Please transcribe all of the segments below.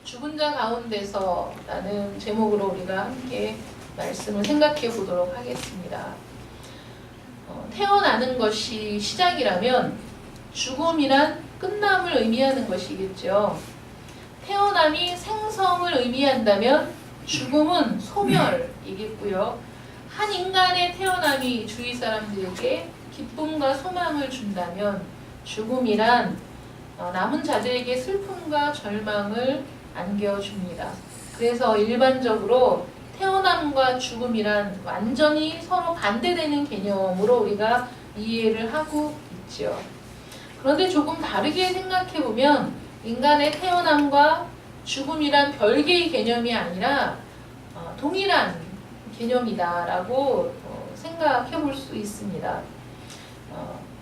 죽은 자 가운데서 라는 제목으로 우리가 함께 말씀을 생각해 보도록 하겠습니다. 태어나는 것이 시작이라면 죽음이란 끝남을 의미하는 것이겠죠. 태어남이 생성을 의미한다면 죽음은 소멸이겠고요. 한 인간의 태어남이 주위 사람들에게 기쁨과 소망을 준다면 죽음이란 남은 자들에게 슬픔과 절망을 안겨줍니다. 그래서 일반적으로 태어남과 죽음이란 완전히 서로 반대되는 개념으로 우리가 이해를 하고 있죠. 그런데 조금 다르게 생각해보면 인간의 태어남과 죽음이란 별개의 개념이 아니라 동일한 개념이다라고 생각해 볼 수 있습니다.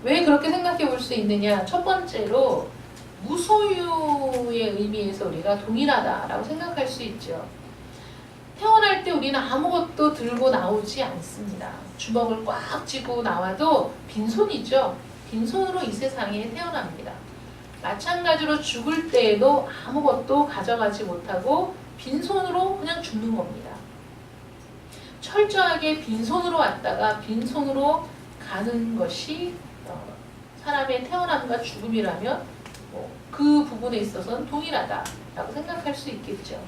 왜 그렇게 생각해 볼 수 있느냐? 첫 번째로 무소유의 의미에서 우리가 동일하다라고 생각할 수 있죠. 태어날 때 우리는 아무것도 들고 나오지 않습니다. 주먹을 꽉 쥐고 나와도 빈손이죠. 빈손으로 이 세상에 태어납니다. 마찬가지로 죽을 때에도 아무것도 가져가지 못하고 빈손으로 그냥 죽는 겁니다. 철저하게 빈손으로 왔다가 빈손으로 가는 것이 사람의 태어남과 죽음이라면 그 부분에 있어서는 동일하다라고 생각할 수 있겠죠.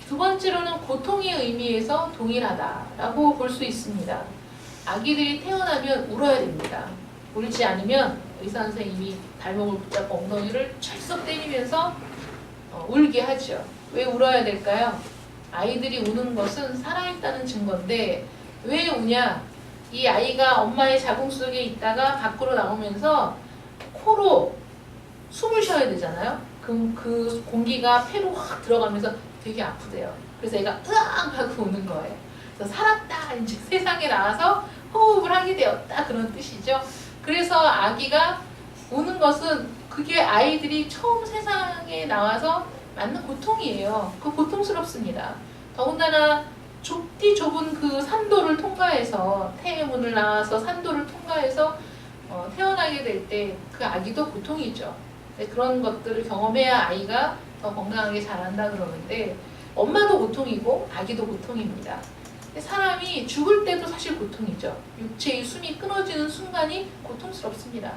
두 번째로는 고통의 의미에서 동일하다라고 볼 수 있습니다. 아기들이 태어나면 울어야 됩니다. 울지 않으면 의사 선생님이 발목을 붙잡고 엉덩이를 철썩 때리면서 울게 하죠. 왜 울어야 될까요? 아이들이 우는 것은 살아있다는 증거인데 왜 우냐? 이 아이가 엄마의 자궁 속에 있다가 밖으로 나오면서 코로 숨을 쉬어야 되잖아요. 그럼 그 공기가 폐로 확 들어가면서 되게 아프대요. 그래서 애가 으앙 하고 우는 거예요. 그래서 살았다, 이제 세상에 나와서 호흡을 하게 되었다, 그런 뜻이죠. 그래서 아기가 우는 것은 그게 아이들이 처음 세상에 나와서 맞는 고통이에요. 그 고통스럽습니다. 더군다나 좁디 좁은 그 산도를 통과해서 태문을 나와서 산도를 통과해서 태어나게 될 때 그 아기도 고통이죠. 그런 것들을 경험해야 아이가 더 건강하게 자란다 그러는데 엄마도 고통이고 아기도 고통입니다. 사람이 죽을 때도 사실 고통이죠. 육체의 숨이 끊어지는 순간이 고통스럽습니다.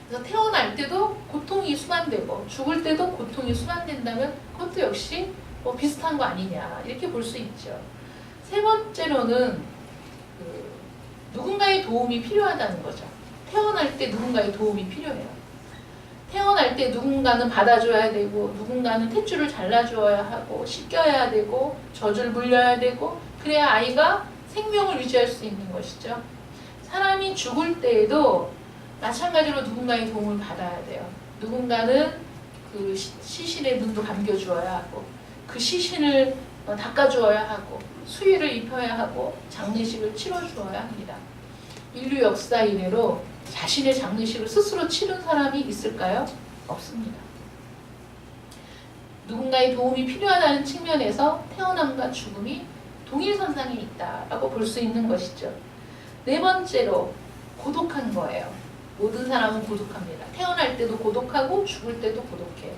그래서 태어날 때도 고통이 수반되고 죽을 때도 고통이 수반된다면 그것도 역시 비슷한 거 아니냐 이렇게 볼 수 있죠. 세 번째로는 누군가의 도움이 필요하다는 거죠. 태어날 때 누군가의 도움이 필요해요. 태어날 때 누군가는 받아줘야 되고 누군가는 탯줄을 잘라줘야 하고 씻겨야 되고 젖을 물려야 되고 그래야 아이가 생명을 유지할 수 있는 것이죠. 사람이 죽을 때에도 마찬가지로 누군가의 도움을 받아야 돼요. 누군가는 그 시신의 눈도 감겨주어야 하고 그 시신을 닦아주어야 하고 수의를 입혀야 하고 장례식을 치러주어야 합니다. 인류 역사 이래로 자신의 장례식을 스스로 치른 사람이 있을까요? 없습니다. 누군가의 도움이 필요하다는 측면에서 태어남과 죽음이 동일선상에 있다라고 볼 수 있는 것이죠. 네 번째로 고독한 거예요. 모든 사람은 고독합니다. 태어날 때도 고독하고 죽을 때도 고독해요.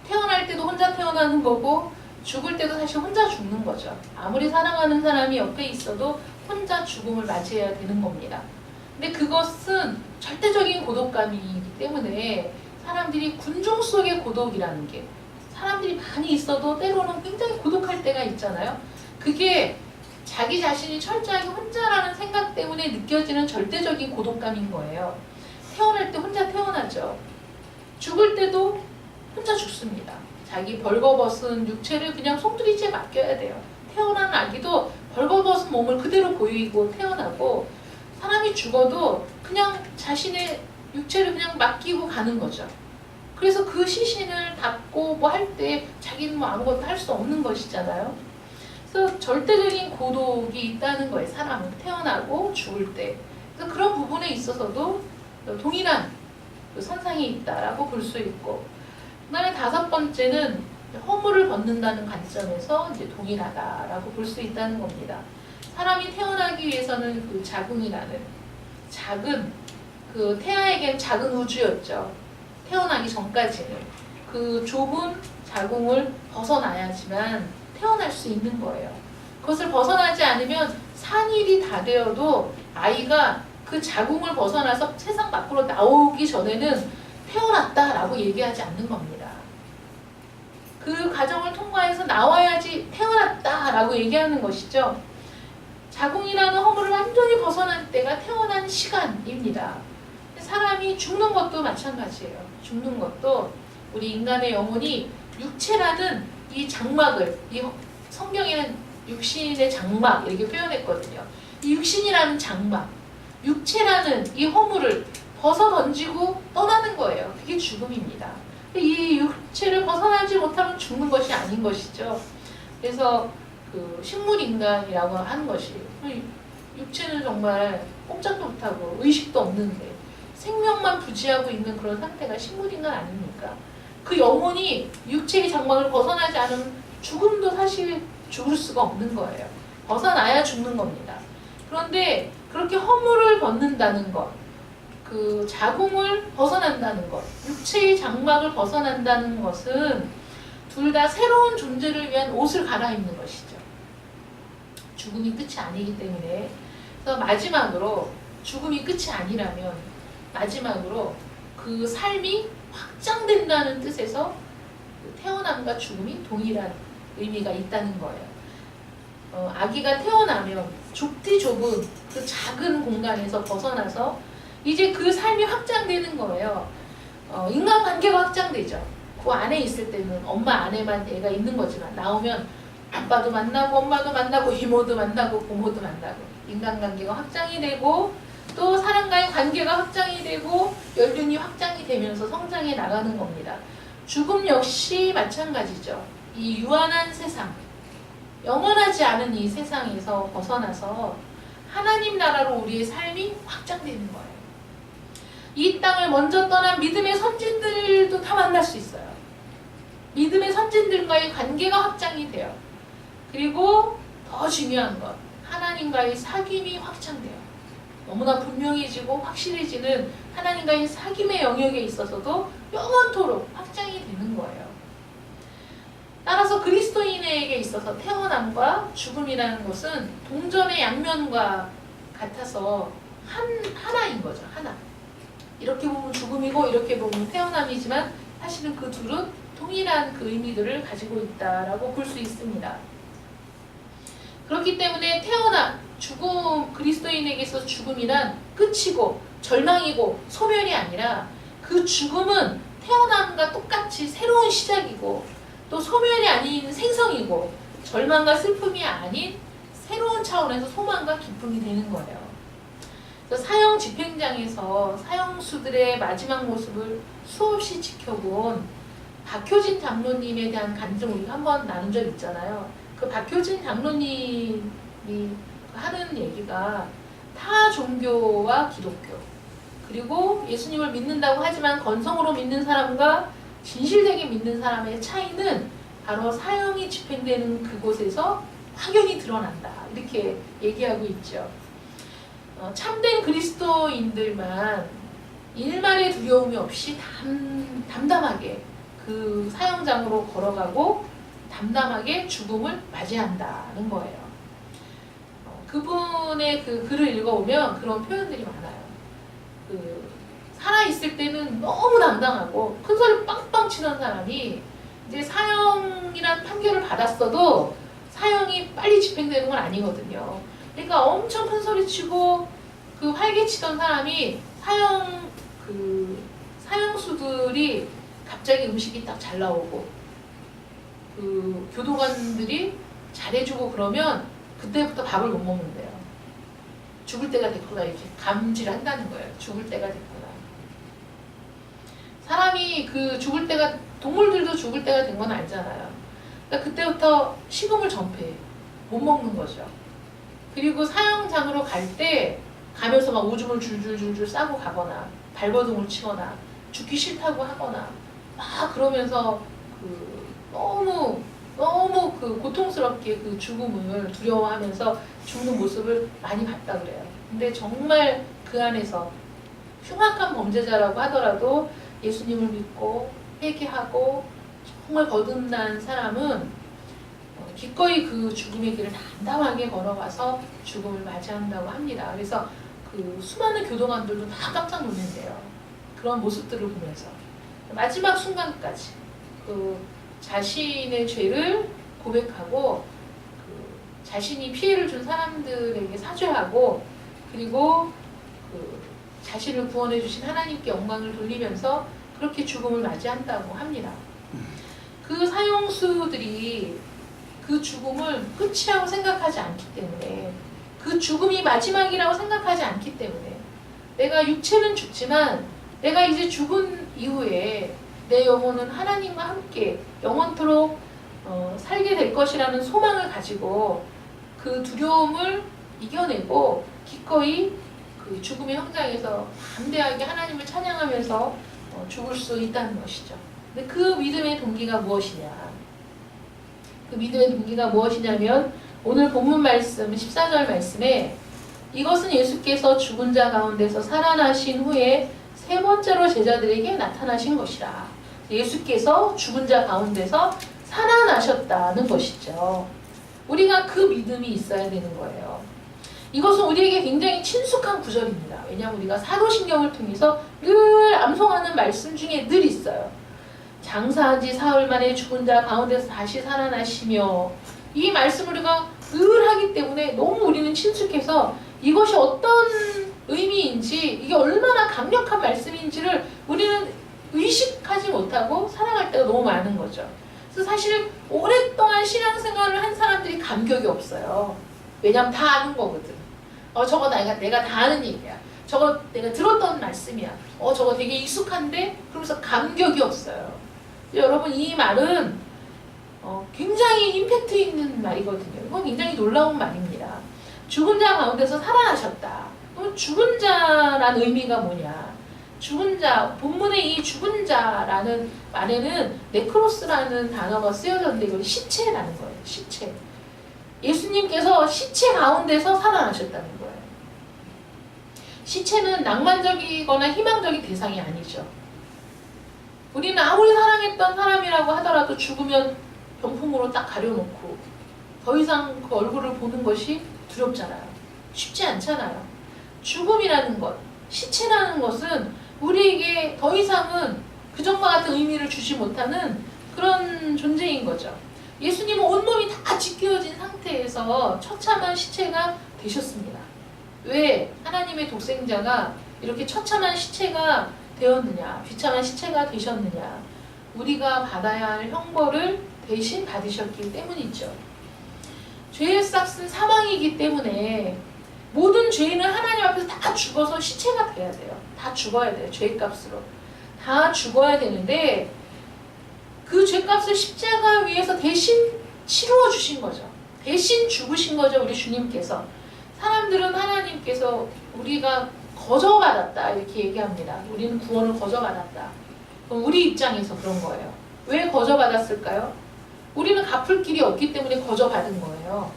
태어날 때도 혼자 태어나는 거고 죽을 때도 사실 혼자 죽는 거죠. 아무리 사랑하는 사람이 옆에 있어도 혼자 죽음을 맞이해야 되는 겁니다. 근데 그것은 절대적인 고독감이기 때문에 사람들이 군중 속의 고독이라는 게 사람들이 많이 있어도 때로는 굉장히 고독할 때가 있잖아요. 그게 자기 자신이 철저하게 혼자라는 생각 때문에 느껴지는 절대적인 고독감인 거예요. 태어날 때 혼자 태어나죠. 죽을 때도 혼자 죽습니다. 자기 벌거벗은 육체를 그냥 송두리째 맡겨야 돼요. 태어난 아기도 벌거벗은 몸을 그대로 보이고 태어나고 사람이 죽어도 그냥 자신의 육체를 그냥 맡기고 가는 거죠. 그래서 그 시신을 닦고 뭐 할 때 자기는 뭐 아무것도 할 수 없는 것이잖아요. 그래서 절대적인 고독이 있다는 거예요. 사람은 태어나고 죽을 때. 그래서 그런 부분에 있어서도 동일한 선상이 있다라고 볼 수 있고, 그다음에 다섯 번째는 허물을 벗는다는 관점에서 이제 동일하다라고 볼 수 있다는 겁니다. 사람이 태어나기 위해서는 그 자궁이라는 작은 그 태아에겐 작은 우주였죠. 태어나기 전까지는 그 좁은 자궁을 벗어나야지만 태어날 수 있는 거예요. 그것을 벗어나지 않으면 산일이 다 되어도 아이가 그 자궁을 벗어나서 세상 밖으로 나오기 전에는 태어났다라고 얘기하지 않는 겁니다. 그 과정을 통과해서 나와야지 태어났다라고 얘기하는 것이죠. 자궁이라는 허물을 완전히 벗어날 때가 태어난 시간입니다. 사람이 죽는 것도 마찬가지예요. 죽는 것도 우리 인간의 영혼이 육체라는 이 장막을, 이 성경에는 육신의 장막 이렇게 표현했거든요. 이 육신이라는 장막, 육체라는 이 허물을 벗어 던지고 떠나는 거예요. 그게 죽음입니다. 이 육체를 벗어나지 못하면 죽는 것이 아닌 것이죠. 그래서 그 식물인간이라고 하는 것이, 육체는 정말 꼼짝도 못하고 의식도 없는데 생명만 부지하고 있는 그런 상태가 식물인간 아닙니까? 그 영혼이 육체의 장막을 벗어나지 않으면 죽음도 사실 죽을 수가 없는 거예요. 벗어나야 죽는 겁니다. 그런데 그렇게 허물을 벗는다는 것, 그 자궁을 벗어난다는 것, 육체의 장막을 벗어난다는 것은 둘 다 새로운 존재를 위한 옷을 갈아입는 것이죠. 죽음이 끝이 아니기 때문에. 그래서 마지막으로, 죽음이 끝이 아니라면 마지막으로 그 삶이 확장된다는 뜻에서 태어남과 죽음이 동일한 의미가 있다는 거예요. 아기가 태어나면 좁디 좁은 그 작은 공간에서 벗어나서 이제 그 삶이 확장되는 거예요. 인간관계가 확장되죠. 그 안에 있을 때는 엄마 안에만 애가 있는 거지만 나오면 아빠도 만나고 엄마도 만나고 이모도 만나고 고모도 만나고 인간관계가 확장이 되고 또 사람과의 관계가 확장이 되고 연륜이 확장이 되면서 성장해 나가는 겁니다. 죽음 역시 마찬가지죠. 이 유한한 세상, 영원하지 않은 이 세상에서 벗어나서 하나님 나라로 우리의 삶이 확장되는 거예요. 이 땅을 먼저 떠난 믿음의 선진들도 다 만날 수 있어요. 믿음의 선진들과의 관계가 확장이 돼요. 그리고 더 중요한 것, 하나님과의 사귐이 확장돼요. 너무나 분명해지고 확실해지는 하나님과의 사귐의 영역에 있어서도 영원토록 확장이 되는 거예요. 따라서 그리스도인에게 있어서 태어남과 죽음이라는 것은 동전의 양면과 같아서 하나인 거죠. 하나. 이렇게 보면 죽음이고 이렇게 보면 태어남이지만 사실은 그 둘은 동일한 그 의미들을 가지고 있다라고 볼 수 있습니다. 그렇기 때문에 태어남, 죽음, 그리스도인에게서 죽음이란 끝이고 절망이고 소멸이 아니라 그 죽음은 태어남과 똑같이 새로운 시작이고 또 소멸이 아닌 생성이고 절망과 슬픔이 아닌 새로운 차원에서 소망과 기쁨이 되는 거예요. 그래서 사형 집행장에서 사형수들의 마지막 모습을 수없이 지켜본 박효진 장로님에 대한 간증을 우리가 한번 나눈 적 있잖아요. 그 박효진 장로님이 하는 얘기가 타 종교와 기독교 그리고 예수님을 믿는다고 하지만 건성으로 믿는 사람과 진실되게 믿는 사람의 차이는 바로 사형이 집행되는 그곳에서 확연히 드러난다. 이렇게 얘기하고 있죠. 참된 그리스도인들만 일말의 두려움이 없이 담담하게 그 사형장으로 걸어가고 담담하게 죽음을 맞이한다는 거예요. 그분의 그 글을 읽어보면 그런 표현들이 많아요. 살아있을 때는 너무 당당하고 큰 소리 빵빵 치던 사람이 이제 사형이란 판결을 받았어도 사형이 빨리 집행되는 건 아니거든요. 그러니까 엄청 큰 소리 치고 그 활개치던 사람이 사형수들이 갑자기 음식이 딱 잘 나오고 그 교도관들이 잘해주고 그러면 그때부터 밥을 못 먹는데요. 죽을 때가 됐구나 이렇게 감지를 한다는 거예요. 죽을 때가 됐구나. 사람이 그 죽을 때가 동물들도 죽을 때가 된 건 알잖아요. 그러니까 그때부터 식음을 전폐해 못 먹는 거죠. 그리고 사형장으로 갈 때 가면서 막 오줌을 줄줄줄줄 싸고 가거나 발버둥을 치거나 죽기 싫다고 하거나 막 그러면서 너무 그 고통스럽게 그 죽음을 두려워하면서 죽는 모습을 많이 봤다 그래요. 근데 정말 그 안에서 흉악한 범죄자라고 하더라도 예수님을 믿고 회개하고 정말 거듭난 사람은 기꺼이 그 죽음의 길을 담담하게 걸어가서 죽음을 맞이한다고 합니다. 그래서 그 수많은 교도관들도 다 깜짝 놀란대요. 그런 모습들을 보면서 마지막 순간까지 그 자신의 죄를 고백하고 그 자신이 피해를 준 사람들에게 사죄하고 그리고 그 자신을 구원해 주신 하나님께 영광을 돌리면서 그렇게 죽음을 맞이한다고 합니다. 그 사형수들이 그 죽음을 끝이라고 생각하지 않기 때문에 그 죽음이 마지막이라고 생각하지 않기 때문에 내가 육체는 죽지만 내가 이제 죽은 이후에 내 영혼은 하나님과 함께 영원토록 살게 될 것이라는 소망을 가지고 그 두려움을 이겨내고 기꺼이 그 죽음의 현장에서 담대하게 하나님을 찬양하면서 죽을 수 있다는 것이죠. 근데 그 믿음의 동기가 무엇이냐? 그 믿음의 동기가 무엇이냐면 오늘 본문 말씀 14절 말씀에 이것은 예수께서 죽은 자 가운데서 살아나신 후에 세 번째로 제자들에게 나타나신 것이라. 예수께서 죽은 자 가운데서 살아나셨다는 것이죠. 우리가 그 믿음이 있어야 되는 거예요. 이것은 우리에게 굉장히 친숙한 구절입니다. 왜냐하면 우리가 사도신경을 통해서 늘 암송하는 말씀 중에 늘 있어요. 장사한 지 사흘 만에 죽은 자 가운데서 다시 살아나시며, 이 말씀을 우리가 늘 하기 때문에 너무 우리는 친숙해서 이것이 어떤 의미인지, 이게 얼마나 강력한 말씀인지를 우리는 의식하지 못하고 살아갈 때가 너무 많은 거죠. 그래서 사실 오랫동안 신앙생활을 한 사람들이 감격이 없어요. 왜냐하면 다 아는 거거든. 저거 내가 다 아는 얘기야. 저거 내가 들었던 말씀이야. 저거 되게 익숙한데? 그러면서 감격이 없어요. 여러분, 이 말은 굉장히 임팩트 있는 말이거든요. 이건 굉장히 놀라운 말입니다. 죽은 자 가운데서 살아나셨다. 그럼 죽은 자라는 의미가 뭐냐? 죽은 자, 본문의 이 죽은 자라는 말에는 네크로스라는 단어가 쓰여졌는데 이건 시체라는 거예요. 시체. 예수님께서 시체 가운데서 살아나셨다는 거예요. 시체는 낭만적이거나 희망적인 대상이 아니죠. 우리는 아무리 사랑했던 사람이라고 하더라도 죽으면 병풍으로 딱 가려놓고 더 이상 그 얼굴을 보는 것이 두렵잖아요. 쉽지 않잖아요. 죽음이라는 것, 시체라는 것은 우리에게 더 이상은 그전과 같은 의미를 주지 못하는 그런 존재인 거죠. 예수님은 온몸이 다 찢겨진 상태에서 처참한 시체가 되셨습니다. 왜 하나님의 독생자가 이렇게 처참한 시체가 되었느냐, 비참한 시체가 되셨느냐? 우리가 받아야 할 형벌을 대신 받으셨기 때문이죠. 죄의 싹은 사망이기 때문에 모든 죄인은 하나님 앞에서 다 죽어서 시체가 돼야 돼요. 다 죽어야 돼요. 죄값으로. 다 죽어야 되는데 그 죄값을 십자가 위에서 대신 치루어 주신 거죠. 대신 죽으신 거죠. 우리 주님께서. 사람들은 하나님께서 우리가 거저받았다 이렇게 얘기합니다. 우리는 구원을 거저받았다. 그럼 우리 입장에서 그런 거예요. 왜 거저받았을까요? 우리는 갚을 길이 없기 때문에 거저받은 거예요.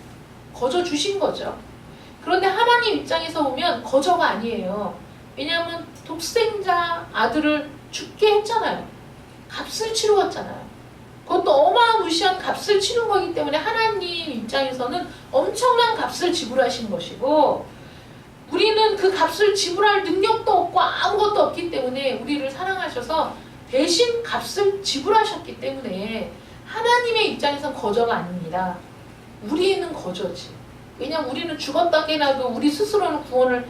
거저 주신 거죠. 그런데 하나님 입장에서 보면 거저가 아니에요. 왜냐하면 독생자 아들을 죽게 했잖아요. 값을 치루었잖아요. 그것도 어마무시한 값을 치른 거기 때문에 하나님 입장에서는 엄청난 값을 지불하신 것이고, 우리는 그 값을 지불할 능력도 없고 아무것도 없기 때문에 우리를 사랑하셔서 대신 값을 지불하셨기 때문에 하나님의 입장에선 거저가 아닙니다. 우리는 거저지. 왜냐하면 우리는 죽었다 깨나도 우리 스스로는 구원을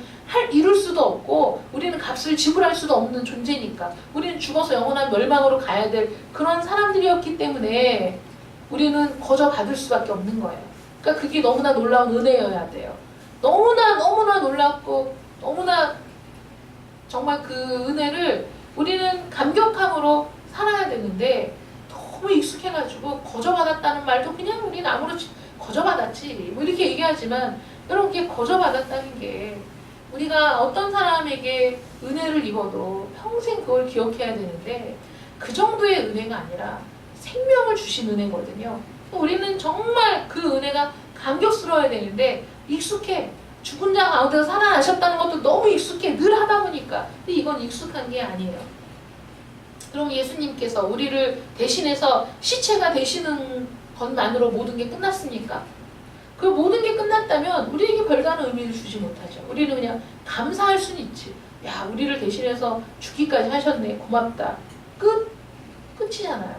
이룰 수도 없고 우리는 값을 지불할 수도 없는 존재니까, 우리는 죽어서 영원한 멸망으로 가야 될 그런 사람들이었기 때문에 우리는 거저 받을 수밖에 없는 거예요. 그러니까 그게 너무나 놀라운 은혜여야 돼요. 너무나 놀랍고 너무나 정말 그 은혜를 우리는 감격함으로 살아야 되는데, 너무 익숙해가지고 거저받았다는 말도 그냥 우리는 아무렇지 거저받았지 뭐 이렇게 얘기하지만, 여러분, 이게 거저받았다는 게 우리가 어떤 사람에게 은혜를 입어도 평생 그걸 기억해야 되는데 그 정도의 은혜가 아니라 생명을 주신 은혜거든요. 우리는 정말 그 은혜가 감격스러워야 되는데 익숙해. 죽은 자 가운데서 살아나셨다는 것도 너무 익숙해. 늘 하다 보니까. 근데 이건 익숙한 게 아니에요. 그럼 예수님께서 우리를 대신해서 시체가 되시는 것만으로 모든 게 끝났습니까? 그 모든 게 끝났다면 우리에게 별다른 의미를 주지 못하죠. 우리는 그냥 감사할 수는 있지. 야, 우리를 대신해서 죽기까지 하셨네. 고맙다. 끝이잖아요.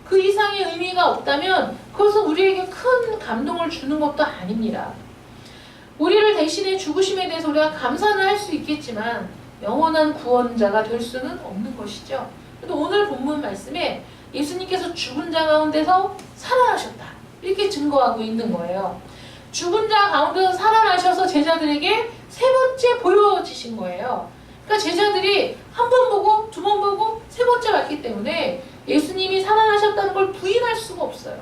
그 이상의 의미가 없다면 그것은 우리에게 큰 감동을 주는 것도 아닙니다. 우리를 대신해 죽으심에 대해서 우리가 감사는 할 수 있겠지만 영원한 구원자가 될 수는 없는 것이죠. 그래도 오늘 본문 말씀에 예수님께서 죽은 자 가운데서 살아나셨다. 이렇게 증거하고 있는 거예요. 죽은 자 가운데서 살아나셔서 제자들에게 세 번째 보여지신 거예요. 그러니까 제자들이 한 번 보고 두 번 보고 세 번째 봤기 때문에 예수님이 살아나셨다는 걸 부인할 수가 없어요.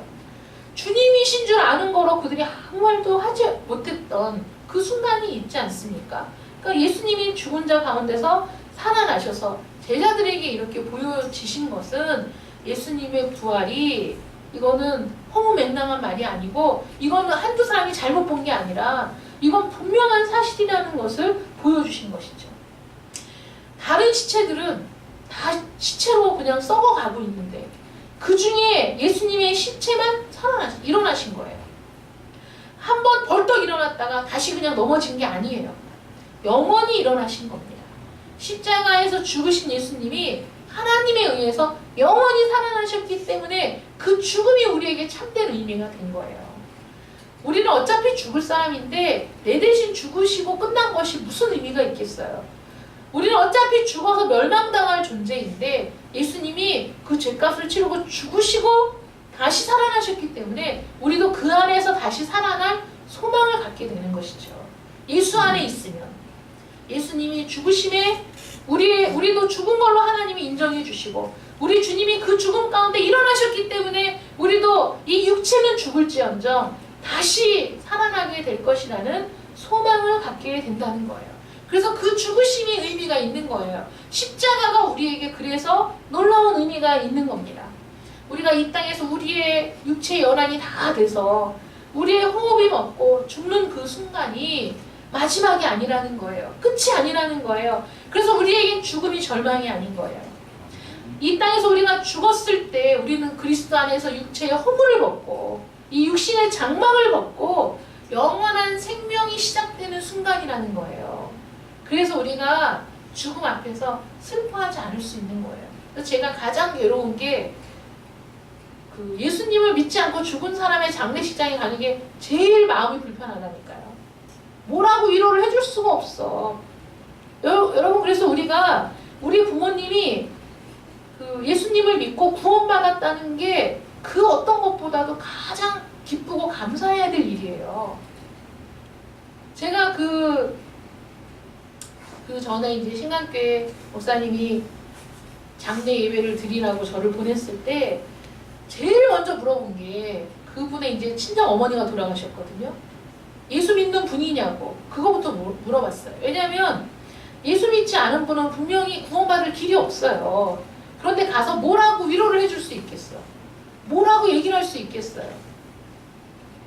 주님이신 줄 아는 거로 그들이 아무 말도 하지 못했던 그 순간이 있지 않습니까? 그러니까 예수님이 죽은 자 가운데서 살아나셔서 제자들에게 이렇게 보여지신 것은 예수님의 부활이 이거는 허무맹랑한 말이 아니고 이거는 한두 사람이 잘못 본 게 아니라 이건 분명한 사실이라는 것을 보여주신 것이죠. 다른 시체들은 다 시체로 그냥 썩어가고 있는데 그 중에 예수님의 시체만 일어나신 거예요. 한 번 벌떡 일어났다가 다시 그냥 넘어진 게 아니에요. 영원히 일어나신 겁니다. 십자가에서 죽으신 예수님이 하나님에 의해서 영원히 살아나셨기 때문에 그 죽음이 우리에게 참된 의미가 된 거예요. 우리는 어차피 죽을 사람인데 내 대신 죽으시고 끝난 것이 무슨 의미가 있겠어요? 우리는 어차피 죽어서 멸망당할 존재인데 예수님이 그 죄값을 치르고 죽으시고 다시 살아나셨기 때문에 우리도 그 안에서 다시 살아날 소망을 갖게 되는 것이죠. 예수 안에 있으면 예수님이 죽으심에 우리도 죽은 걸로 하나님이 인정해 주시고 우리 주님이 그 죽음 가운데 일어나셨기 때문에 우리도 이 육체는 죽을지언정 다시 살아나게 될 것이라는 소망을 갖게 된다는 거예요. 그래서 그 죽으심이 의미가 있는 거예요. 십자가가 우리에게 그래서 놀라운 의미가 있는 겁니다. 우리가 이 땅에서 우리의 육체의 연한이 다 돼서 우리의 호흡이 멎고 죽는 그 순간이 마지막이 아니라는 거예요. 끝이 아니라는 거예요. 그래서 우리에겐 죽음이 절망이 아닌 거예요. 이 땅에서 우리가 죽었을 때 우리는 그리스도 안에서 육체의 허물을 벗고 이 육신의 장막을 벗고 영원한 생명이 시작되는 순간이라는 거예요. 그래서 우리가 죽음 앞에서 슬퍼하지 않을 수 있는 거예요. 그래서 제가 가장 괴로운 게 그 예수님을 믿지 않고 죽은 사람의 장례식장에 가는 게 제일 마음이 불편하다니까요. 뭐라고 위로를 해줄 수가 없어. 여러분 그래서 우리 부모님이 그 예수님을 믿고 구원받았다는 게 그 어떤 것보다도 가장 기쁘고 감사해야 될 일이에요. 제가 그 전에 이제 신강교회 목사님이 장례 예배를 드리라고 저를 보냈을 때 제일 먼저 물어본 게 그분의 이제 친정 어머니가 돌아가셨거든요. 예수 믿는 분이냐고 그거부터 물어봤어요. 왜냐하면 예수 믿지 않은 분은 분명히 구원받을 길이 없어요. 그런데 가서 뭐라고 위로를 해줄 수 있겠어? 뭐라고 얘기를 할 수 있겠어요?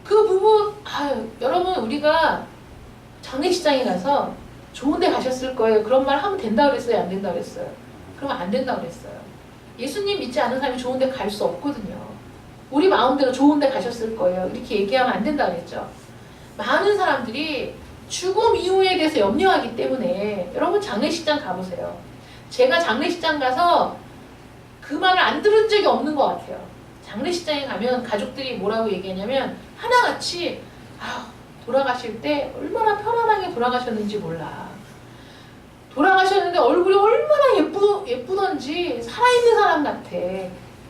그 부분 여러분 우리가 장례식장에 가서 좋은 데 가셨을 거예요. 그런 말 하면 된다 그랬어요? 안 된다 그랬어요? 그러면 안 된다 그랬어요. 예수님 믿지 않은 사람이 좋은 데 갈 수 없거든요. 우리 마음대로 좋은 데 가셨을 거예요. 이렇게 얘기하면 안 된다 그랬죠. 많은 사람들이 죽음 이후에 대해서 염려하기 때문에 여러분 장례식장 가보세요. 제가 장례식장 가서 그 말을 안 들은 적이 없는 것 같아요. 장례식장에 가면 가족들이 뭐라고 얘기하냐면 하나같이 돌아가실 때 얼마나 편안하게 돌아가셨는지 몰라. 돌아가셨는데 얼굴이 얼마나 예쁘던지 살아있는 사람 같아.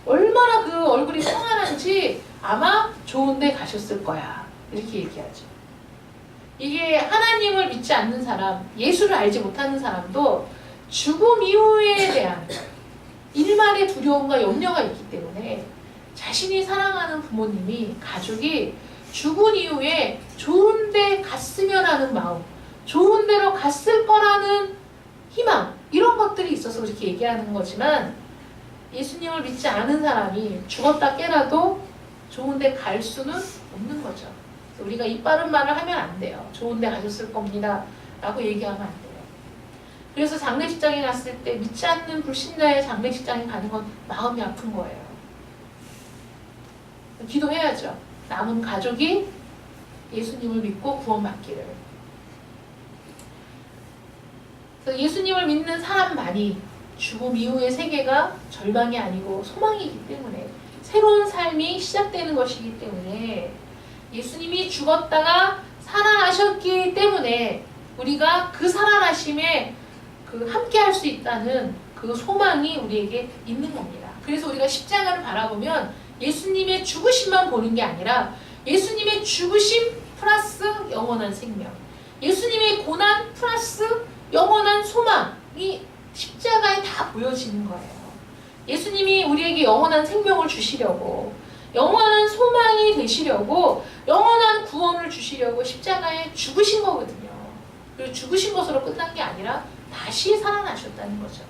얼마나 그 얼굴이 평안한지 아마 좋은 데 가셨을 거야. 이렇게 얘기하죠. 이게 하나님을 믿지 않는 사람, 예수를 알지 못하는 사람도 죽음 이후에 대한 일말의 두려움과 염려가 있기 때문에 자신이 사랑하는 부모님이, 가족이 죽은 이후에 좋은 데 갔으면 하는 마음, 좋은 데로 갔을 거라는 희망, 이런 것들이 있어서 그렇게 얘기하는 거지만 예수님을 믿지 않은 사람이 죽었다 깨라도 좋은 데 갈 수는 없는 거죠. 우리가 입 바른 말을 하면 안 돼요. 좋은 데 가셨을 겁니다 라고 얘기하면 안 돼요. 그래서 장례식장에 갔을 때 믿지 않는 불신자의 장례식장에 가는 건 마음이 아픈 거예요. 기도해야죠. 남은 가족이 예수님을 믿고 구원받기를. 그래서 예수님을 믿는 사람만이 죽음 이후의 세계가 절망이 아니고 소망이기 때문에, 새로운 삶이 시작되는 것이기 때문에, 예수님이 죽었다가 살아나셨기 때문에 우리가 그 살아나심에 함께 할 수 있다는 그 소망이 우리에게 있는 겁니다. 그래서 우리가 십자가를 바라보면 예수님의 죽으심만 보는 게 아니라 예수님의 죽으심 플러스 영원한 생명, 예수님의 고난 플러스 영원한 소망이 십자가에 다 보여지는 거예요. 예수님이 우리에게 영원한 생명을 주시려고, 영원한 소망이 되시려고, 영원한 구원을 주시려고 십자가에 죽으신 거거든요. 그리고 죽으신 것으로 끝난 게 아니라 다시 살아나셨다는 거죠.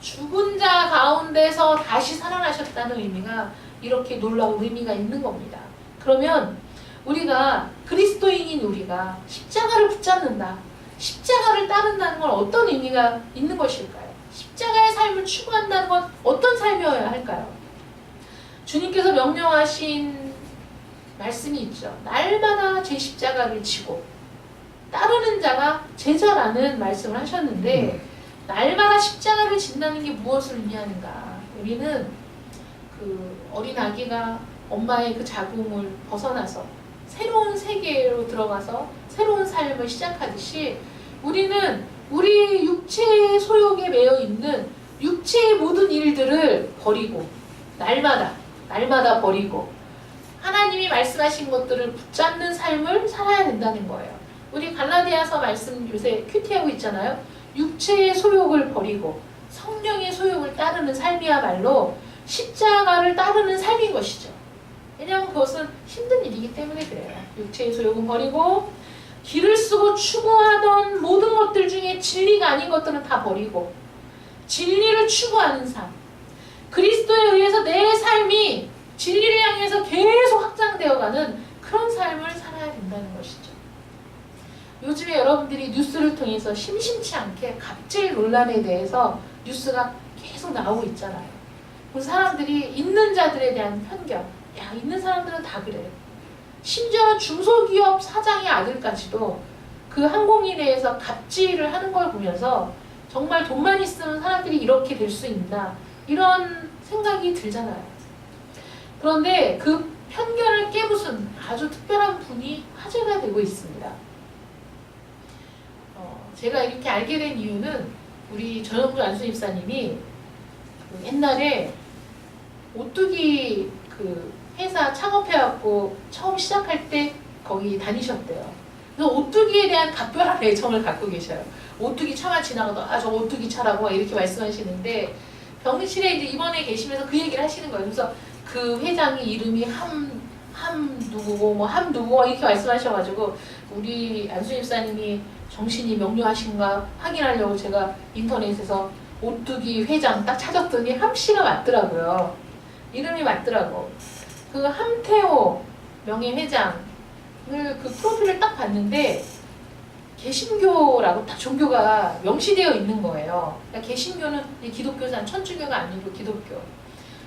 죽은 자 가운데서 다시 살아나셨다는 의미가 이렇게 놀라운 의미가 있는 겁니다. 그러면 우리가, 그리스도인인 우리가 십자가를 붙잡는다, 십자가를 따른다는 건 어떤 의미가 있는 것일까요? 십자가의 삶을 추구한다는 건 어떤 삶이어야 할까요? 주님께서 명령하신 말씀이 있죠. 날마다 제 십자가를 지고 따르는 자가 제자라는 말씀을 하셨는데, 날마다 십자가를 진다는 게 무엇을 의미하는가? 우리는 그 어린 아기가 엄마의 그 자궁을 벗어나서 새로운 세계로 들어가서 새로운 삶을 시작하듯이, 우리는 우리 육체의 소욕에 매여 있는 육체의 모든 일들을 버리고, 날마다 버리고 하나님이 말씀하신 것들을 붙잡는 삶을 살아야 된다는 거예요. 우리 갈라디아서 말씀 요새 큐티하고 있잖아요. 육체의 소욕을 버리고 성령의 소욕을 따르는 삶이야말로 십자가를 따르는 삶인 것이죠. 왜냐하면 그것은 힘든 일이기 때문에 그래요. 육체의 소욕은 버리고, 길을 쓰고 추구하던 모든 것들 중에 진리가 아닌 것들은 다 버리고 진리를 추구하는 삶, 그리스도에 의해서 내 삶이 진리를 향해서 계속 확장되어가는 그런 삶을 살아야 된다는 것이죠. 요즘에 여러분들이 뉴스를 통해서 심심치 않게 갑질 논란에 대해서 뉴스가 계속 나오고 있잖아요. 그 사람들이 있는 자들에 대한 편견, 야, 있는 사람들은 다 그래. 심지어 중소기업 사장의 아들까지도 그 항공인회에서 갑질을 하는 걸 보면서 정말 돈만 있으면 사람들이 이렇게 될 수 있나, 이런 생각이 들잖아요. 그런데 그 편견을 깨부순 아주 특별한 분이 화제가 되고 있습니다. 제가 이렇게 알게 된 이유는 우리 전영주 안수 집사님이 옛날에 오뚜기 그 회사 창업해갖고 처음 시작할 때 거기 다니셨대요. 그래서 오뚜기에 대한 각별한 애정을 갖고 계셔요. 오뚜기 차가 지나가도 아, 저 오뚜기 차라고 이렇게 말씀하시는데, 병실에 이제 입원해 계시면서 그 얘기를 하시는 거예요. 그래서 그 회장이 이름이 함 누구고 뭐 함 누구고 이렇게 말씀하셔가지고, 우리 안수 집사님이 정신이 명료하신가 확인하려고 제가 인터넷에서 오뚜기 회장 딱 찾았더니 함씨가 맞더라고요. 이름이 맞더라고. 그 함태호 명예회장을 그 프로필을 딱 봤는데 개신교라고 딱 종교가 명시되어 있는 거예요. 그러니까 개신교는 기독교산, 천주교가 아니고 기독교.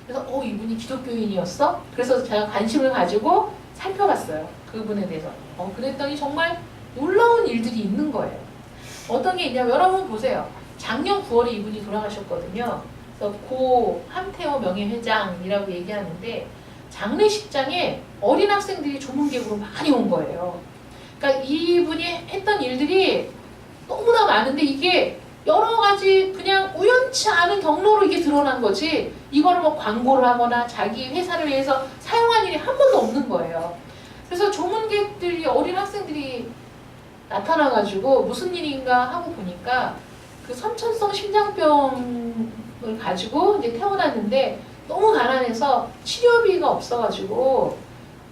그래서 이분이 기독교인이었어? 그래서 제가 관심을 가지고 살펴봤어요. 그분에 대해서. 그랬더니 정말 놀라운 일들이 있는 거예요. 어떤 게 있냐면, 여러분 보세요. 작년 9월에 이분이 돌아가셨거든요. 그래서 고 함태호 명예회장이라고 얘기하는데, 장례식장에 어린 학생들이 조문객으로 많이 온 거예요. 그러니까 이분이 했던 일들이 너무나 많은데, 이게 여러 가지 그냥 우연치 않은 경로로 이게 드러난 거지, 이거를 뭐 광고를 하거나 자기 회사를 위해서 사용한 일이 한 번도 없는 거예요. 그래서 조문객들이, 어린 학생들이 나타나가지고 무슨 일인가 하고 보니까 그 선천성 심장병을 가지고 이제 태어났는데, 너무 가난해서 치료비가 없어가지고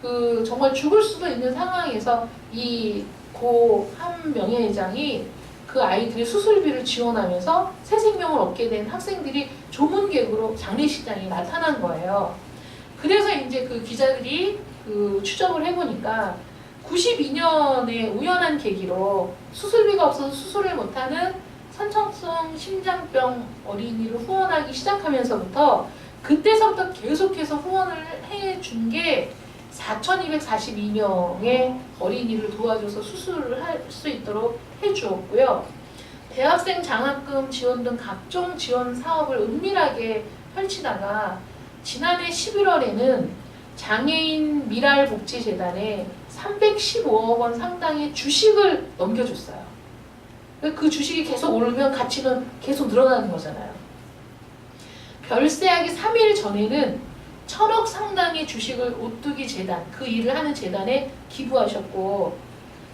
그 정말 죽을 수도 있는 상황에서 이 고 함 명예회장이 그 아이들의 수술비를 지원하면서 새 생명을 얻게 된 학생들이 조문객으로 장례식장에 나타난 거예요. 그래서 이제 그 기자들이 그 추적을 해보니까 92년에 우연한 계기로 수술비가 없어서 수술을 못하는 선천성 심장병 어린이를 후원하기 시작하면서부터 그때서부터 계속해서 후원을 해준 게 4,242명의 어린이를 도와줘서 수술을 할 수 있도록 해주었고요. 대학생 장학금 지원 등 각종 지원 사업을 은밀하게 펼치다가 지난해 11월에는 장애인 미랄복지재단에 315억 원 상당의 주식을 넘겨줬어요. 그 주식이 계속 오르면 가치는 계속 늘어나는 거잖아요. 별세하기 3일 전에는 1,000억 상당의 주식을 오뚜기 재단, 그 일을 하는 재단에 기부하셨고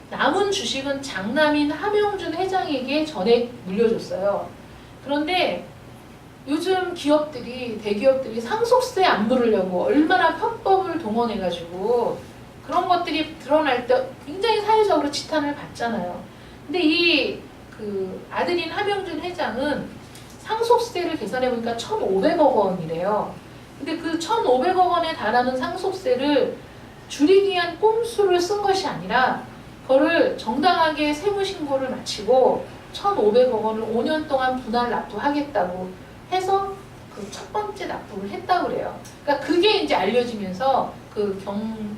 남은 주식은 장남인 함영준 회장에게 전액 물려줬어요. 그런데 요즘 대기업들이 상속세 안 물으려고 얼마나 편법을 동원해가지고 그런 것들이 드러날 때 굉장히 사회적으로 지탄을 받잖아요. 근데 이 아들인 함영준 회장은 상속세를 계산해보니까 1,500억 원이래요. 근데 그 1,500억 원에 달하는 상속세를 줄이기 위한 꼼수를 쓴 것이 아니라 그거를 정당하게 세무신고를 마치고 1,500억 원을 5년 동안 분할 납부하겠다고 해서 그 첫 번째 납부를 했다고 그래요. 그러니까 그게 이제 알려지면서 그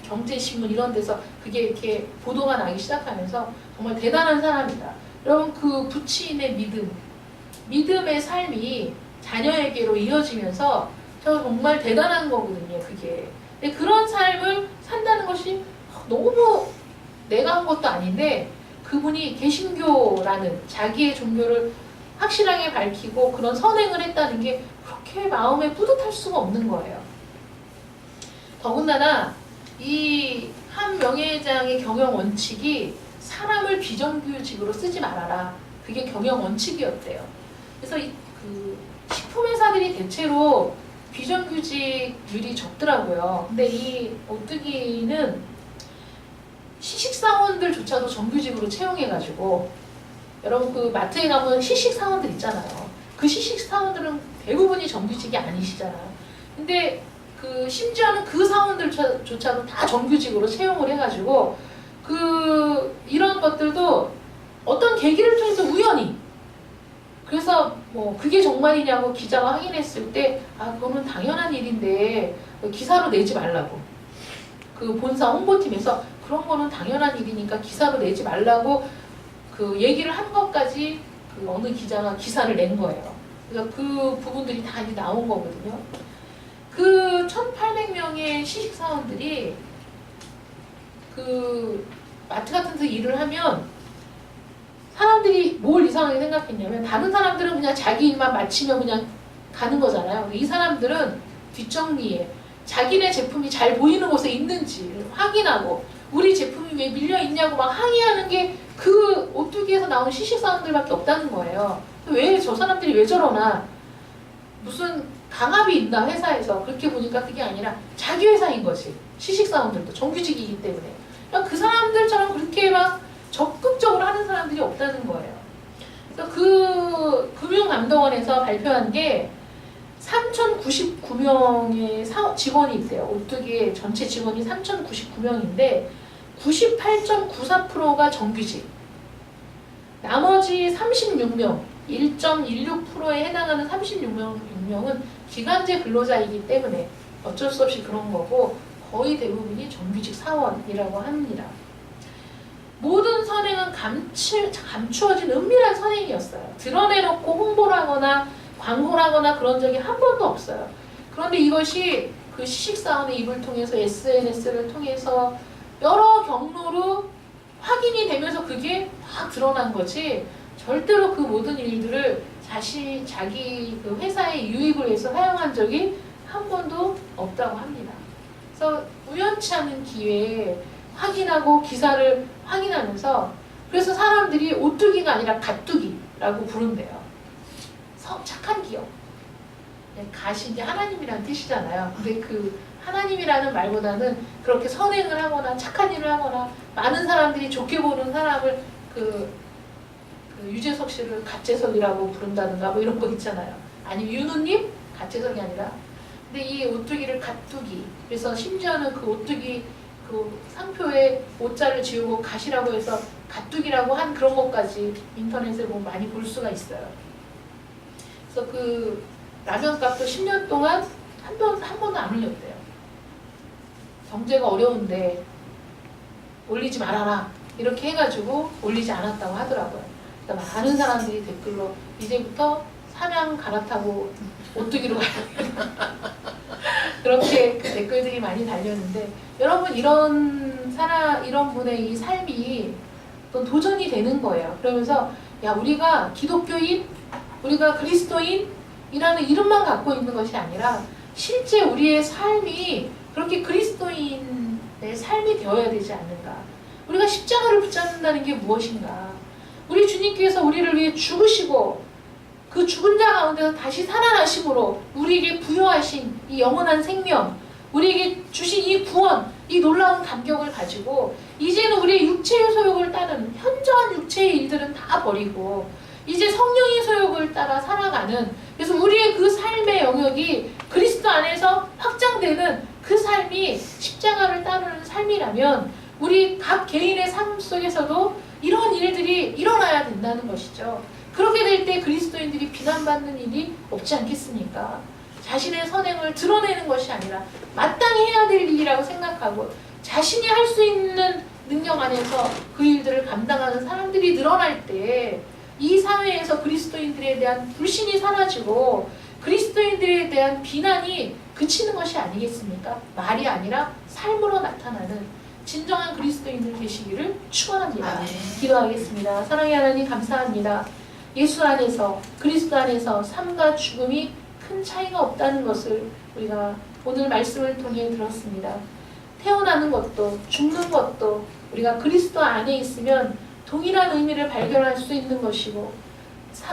경제신문 이런 데서 그게 이렇게 보도가 나기 시작하면서 정말 대단한 사람이다. 여러분 그 부치인의 믿음의 삶이 자녀에게로 이어지면서 저 정말 대단한 거거든요. 그게. 근데 그런 삶을 산다는 것이 너무 내가 한 것도 아닌데 그분이 개신교라는 자기의 종교를 확실하게 밝히고 그런 선행을 했다는 게 그렇게 마음에 뿌듯할 수가 없는 거예요. 더군다나 이 한 명예회장의 경영 원칙이 사람을 비정규직으로 쓰지 말아라. 그게 경영 원칙이었대요. 그래서 그 식품회사들이 대체로 비정규직률이 적더라고요. 근데 이 오뚜기는 시식사원들조차도 정규직으로 채용해가지고 여러분 그 마트에 가면 시식사원들 있잖아요. 그 시식사원들은 대부분이 정규직이 아니시잖아요. 근데 그 심지어는 그 사원들조차도 다 정규직으로 채용을 해가지고 이런 것들도 어떤 계기를 통해서 우연히 그래서 뭐 그게 정말이냐고 기자가 확인했을 때 그거는 당연한 일인데 기사로 내지 말라고 그 본사 홍보팀에서 그런 거는 당연한 일이니까 기사로 내지 말라고 그 얘기를 한 것까지 그 어느 기자가 기사를 낸 거예요. 그러니까 그 부분들이 다 이제 나온 거거든요. 그 1,800명의 시식사원들이 그 마트 같은 데서 일을 하면 사람들이 뭘 이상하게 생각했냐면 다른 사람들은 그냥 자기 일만 마치면 그냥 가는 거잖아요. 이 사람들은 뒷정리에 자기네 제품이 잘 보이는 곳에 있는지 확인하고 우리 제품이 왜 밀려 있냐고 막 항의하는 게 그 오뚜기에서 나온 시식사원들밖에 없다는 거예요. 왜 저 사람들이 왜 저러나 무슨 강압이 있나 회사에서 그렇게 보니까 그게 아니라 자기 회사인 거지. 시식사원들도 정규직이기 때문에 그 사람들처럼 그렇게 막 적극적으로 하는 사람들이 없다는 거예요. 그래서 그 금융감독원에서 발표한 게 3,099명의 직원이 있대요. 오뚜기의 전체 직원이 3,099명인데 98.94%가 정규직, 나머지 36명, 1.16%에 해당하는 36명은 기간제 근로자이기 때문에 어쩔 수 없이 그런 거고 거의 대부분이 정규직 사원이라고 합니다. 모든 선행은 감추어진 은밀한 선행이었어요. 드러내놓고 홍보를 하거나 광고를 하거나 그런 적이 한 번도 없어요. 그런데 이것이 그 시식사원의 입을 통해서 SNS를 통해서 여러 경로로 확인이 되면서 그게 막 드러난 거지 절대로 그 모든 일들을 자기 그 회사의 유익을 위해서 사용한 적이 한 번도 없다고 합니다. 그래서 우연치 않은 기회에 확인하고 기사를 확인하면서 그래서 사람들이 오뚜기가 아니라 갓뚜기라고 부른대요. 착한 기업. 갓이 이제 하나님이라는 뜻이잖아요. 근데 그 하나님이라는 말보다는 그렇게 선행을 하거나 착한 일을 하거나 많은 사람들이 좋게 보는 사람을 그 유재석 씨를 갓재석이라고 부른다든가 뭐 이런 거 있잖아요. 아니면 윤우님 갓재석이 아니라 근데 이 오뚜기를 갓뚜기. 그래서 심지어는 그 오뚜기 그 상표에 오자를 지우고 갓이라고 해서 가뚜기라고 한 그런 것까지 인터넷에 보면 많이 볼 수가 있어요. 그래서 그 라면 값도 10년 동안 한 번도 안 올렸대요. 경제가 어려운데 올리지 말아라 이렇게 해가지고 올리지 않았다고 하더라고요. 그러니까 많은 사람들이 댓글로 이제부터 삼양 갈아타고 오뚜기로 가야 그렇게 그 댓글들이 많이 달렸는데, 여러분 이런 분의 이 삶이 또 도전이 되는 거예요. 그러면서 야, 우리가 기독교인, 우리가 그리스도인이라는 이름만 갖고 있는 것이 아니라 실제 우리의 삶이 그렇게 그리스도인의 삶이 되어야 되지 않는가. 우리가 십자가를 붙잡는다는 게 무엇인가. 우리 주님께서 우리를 위해 죽으시고 그 죽은 자 가운데서 다시 살아나심으로 우리에게 부여하신 이 영원한 생명, 우리에게 주신 이 구원, 이 놀라운 감격을 가지고 이제는 우리의 육체의 소욕을 따르는 현저한 육체의 일들은 다 버리고 이제 성령의 소욕을 따라 살아가는, 그래서 우리의 그 삶의 영역이 그리스도 안에서 확장되는 그 삶이 십자가를 따르는 삶이라면 우리 각 개인의 삶 속에서도 이런 일들이 일어나야 된다는 것이죠. 그렇게 될 때 그리스도인들이 비난받는 일이 없지 않겠습니까? 자신의 선행을 드러내는 것이 아니라 마땅히 해야 될 일이라고 생각하고 자신이 할 수 있는 능력 안에서 그 일들을 감당하는 사람들이 늘어날 때 이 사회에서 그리스도인들에 대한 불신이 사라지고 그리스도인들에 대한 비난이 그치는 것이 아니겠습니까? 말이 아니라 삶으로 나타나는 진정한 그리스도인들 되시기를 축원합니다. 아멘. 기도하겠습니다. 사랑의 하나님 감사합니다. 예수 안에서, 그리스도 안에서 삶과 죽음이 큰 차이가 없다는 것을 우리가 오늘 말씀을 통해 들었습니다. 태어나는 것도 죽는 것도 우리가 그리스도 안에 있으면 동일한 의미를 발견할 수 있는 것이고,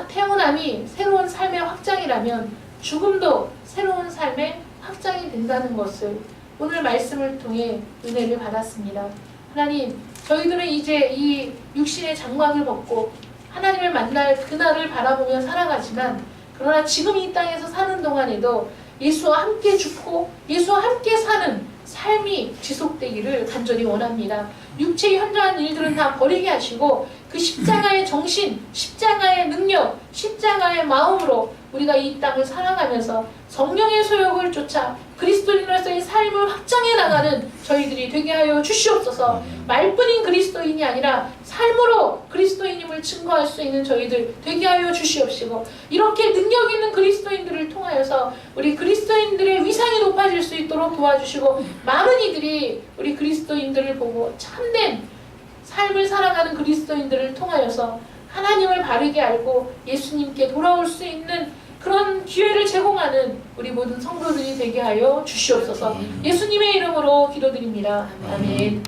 태어남이 새로운 삶의 확장이라면 죽음도 새로운 삶의 확장이 된다는 것을 오늘 말씀을 통해 은혜를 받았습니다. 하나님, 저희들은 이제 이 육신의 장막을 벗고 하나님을 만날 그날을 바라보며 살아가지만, 그러나 지금 이 땅에서 사는 동안에도 예수와 함께 죽고 예수와 함께 사는 삶이 지속되기를 간절히 원합니다. 육체의 현저한 일들은 다 버리게 하시고 그 십자가의 정신, 십자가의 능력, 십자가의 마음으로 우리가 이 땅을 살아가면서 성령의 소욕을 쫓아 그리스도인으로서의 삶을 확장해 나가는 저희들이 되게 하여 주시옵소서. 말뿐인 그리스도인이 아니라 삶으로 그리스도인임을 증거할 수 있는 저희들 되게 하여 주시옵시고, 이렇게 능력 있는 그리스도인들을 통하여서 우리 그리스도인들의 위상이 높아질 수 있도록 도와주시고, 많은 이들이 우리 그리스도인들을 보고 참된 삶을 살아가는 그리스도인들을 통하여서 하나님을 바르게 알고 예수님께 돌아올 수 있는 그런 기회를 제공하는 우리 모든 성도들이 되게 하여 주시옵소서. 예수님의 이름으로 기도드립니다. 아멘.